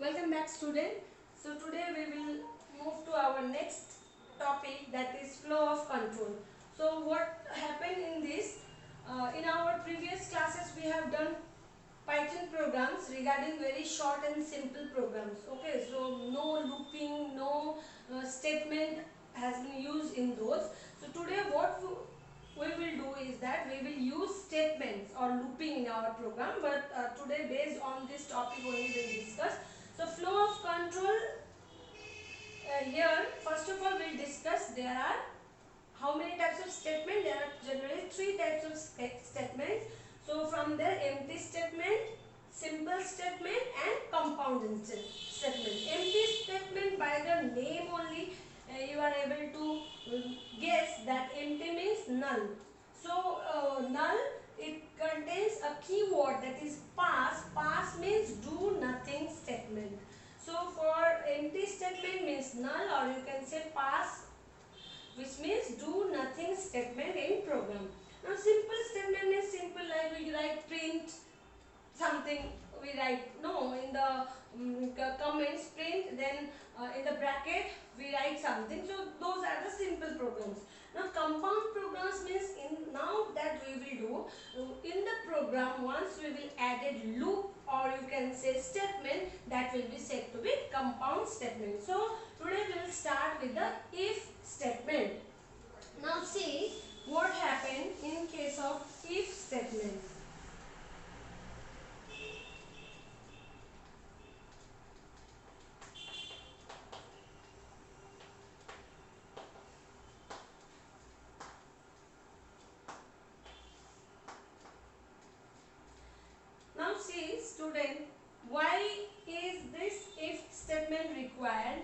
Welcome back, student. So today we will move to our next topic, that is flow of control. So what happened in this, in our previous classes we have done Python programs regarding very short and simple programs. Okay, so no looping, no statement has been used in those. So today what we will do is that we will use statements or looping in our program, but today based on this topic only we will discuss. So flow of control, here first of all we will discuss there are how many types of statement. There are generally three types of statements. So from there, empty statement, simple statement and compound statement. Empty statement, by the name only you are able to guess that empty means null. So null, it contains a keyword that is pass. Pass means do nothing statement. So for empty statement means null, or you can say pass, which means do nothing statement in program. Now simple statement is simple, like we write print something, we write no in the comments print, then in the bracket we write something. So those are the simple programs. Now compound programs means, in now that we will do in the program, once we will add a loop or you can say statement, that will be said to be compound statement. So today we will start with the if statement. Now see what happened in case of if statement. Now see student, why is this if statement required?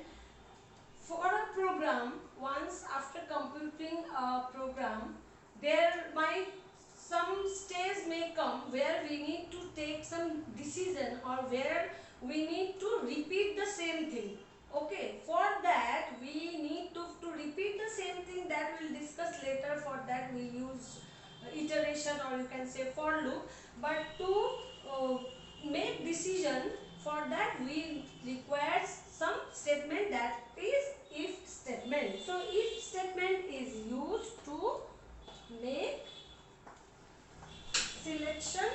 For a program, once after computing a program, there might some stage may come where we need to take some decision, or where we need to repeat the same thing. Okay, for that we need to repeat the same thing, that we'll discuss later. For that we use iteration, or you can say for loop. But to uh, make decision, for that we require some statement, that is if statement. So if statement is used to make selection,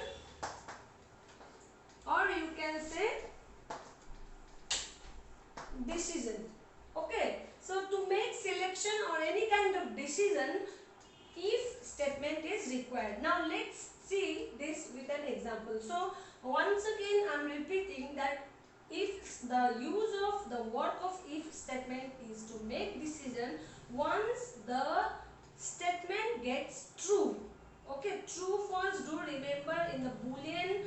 or you can say decision. Okay, so to make selection or any kind of decision, if statement is required. Now let's see this with an example. So once again I am repeating that if the use of the work of if statement is to make decision once the statement gets true. Okay, true false, do remember in the boolean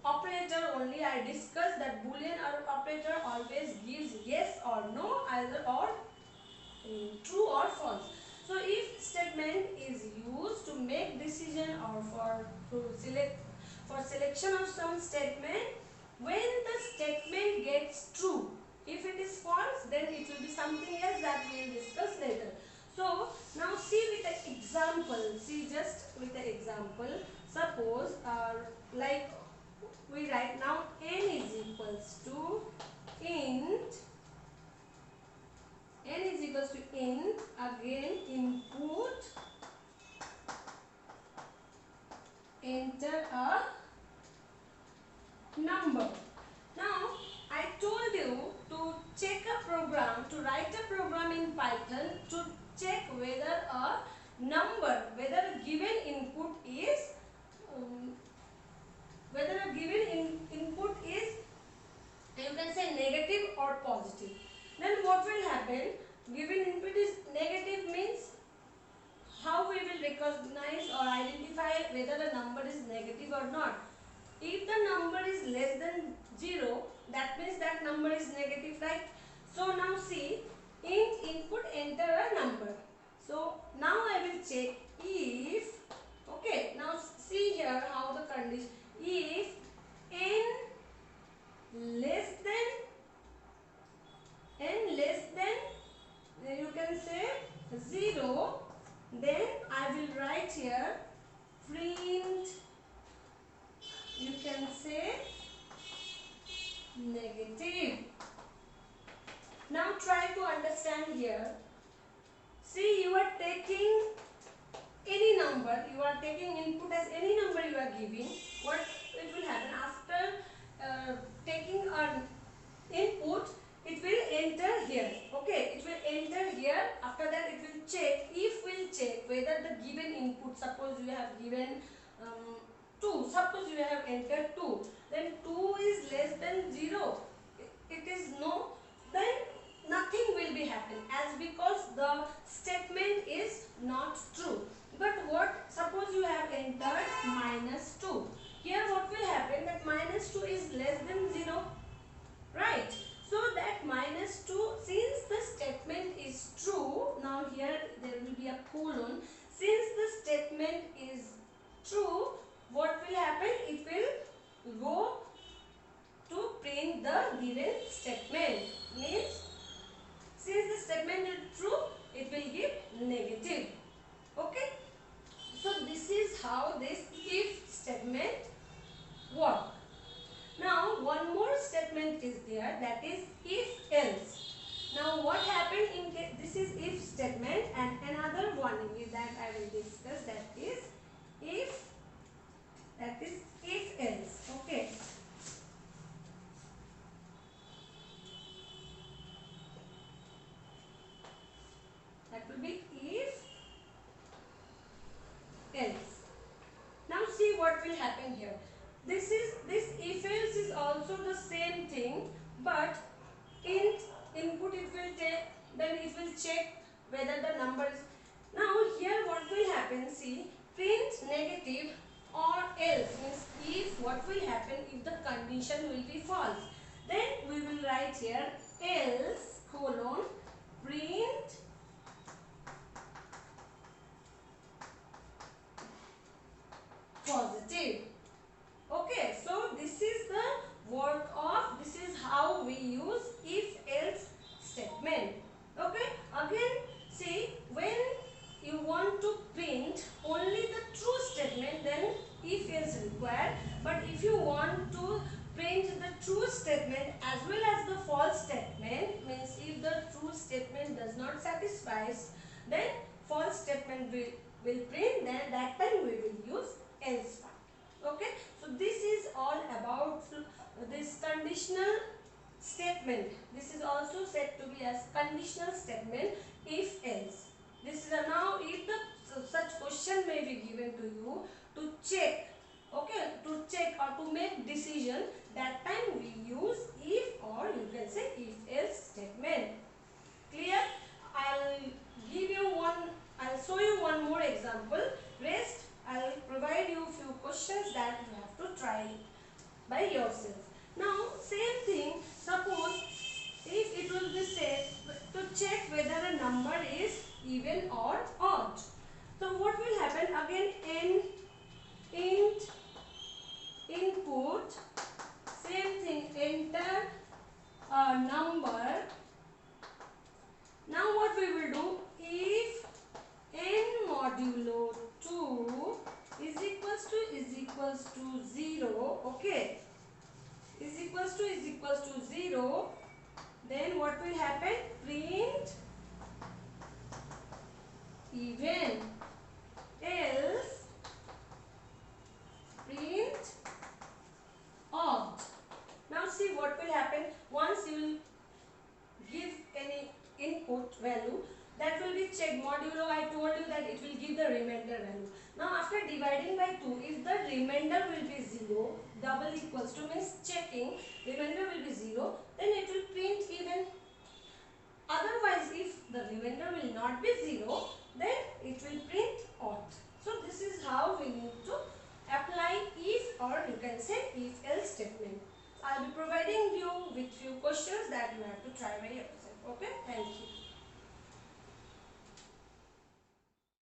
operator only I discussed that boolean operator always gives yes or no, either or true or false. So if statement is used to make decision, or for selection of some statement, when the statement gets true. If it is false, then it will be something else that we will discuss later. So now see with the example. See just with the example. Suppose like we write now n is equals to int. N is equals to int, again input, enter a number. Now I told you to check a program, to write a program in Python to check whether a number, whether a given input is input is, you can say, negative or positive. Then what will happen? Given input is negative means, how we will recognize or identify whether the number is negative or not? If the number is less than 0, that means that number is negative, right? So now see, int input, enter a number. So now I will check if, okay, now see here how the condition, if n less than, you can say 0, then I will write here print, you can say negative. Now try to understand here. See, you are taking any number, you are taking input as any number you are giving. What it will happen after taking an input, it will enter here. Okay, it will enter here. After that, it will check. If will check whether the given input, suppose you have given 2, suppose you have entered 2, then 2 is less than 0. It is no, then nothing will be happen, as because the statement is not true. But what, suppose you have entered -2. Here what will happen, that -2 is less than 0, right? So that -2, since the statement is true, now here there will be a colon. Since the statement is true, what will happen, it will go to print the given statement. Means, since the statement is true, it will give negative. Okay. So this is how this if statement work. Now one more statement is there, that is if else. Now what happened in case, this is if statement, and another one that I will discuss, that is if else. Okay. That will be if else. Now see what will happen here. This if else is also the same thing, but in input it will take, then it will check whether the number is. Now here what will happen, see, print negative or else, means if, what will happen if the condition will be false, then we will write here else colon print positive. Okay, so this is the work of, this is how we use if else statement. Okay, again see, when you want to print only the true statement, then if else required. But if you want to print the true statement as well as the false statement, means if the true statement does not satisfy, then false statement will print, then that time we will use else part. Okay, so this is all about this conditional statement. This is also said to be as conditional statement if else. This is a, now if the such question may be given to you to check, okay, to check or to make decision, that time we use if, or you can say if else statement. Clear? I'll give you one, I'll show you one more example. Rest I'll provide you few questions that you have to try by yourself. Now same thing, suppose if it will be said to check whether a number is even or odd. So what will happen, again int input, same thing, enter a number. Now what we will do, if n modulo 2 is equals to 0, okay, is equals to 0, then what will happen, print even, else print odd. Now see what will happen, once you will give any input value, that will be checked. Modulo, I told you that it will give the remainder value. Now after dividing by 2, if the remainder will be 0, double equals to means checking, remainder will be 0, then it will print even. Otherwise, if the remainder will not be 0, then it will print odd. So this is how we need to apply if, or you can say if else statement. I will be providing you with few questions that you have to try by yourself. Okay, thank you.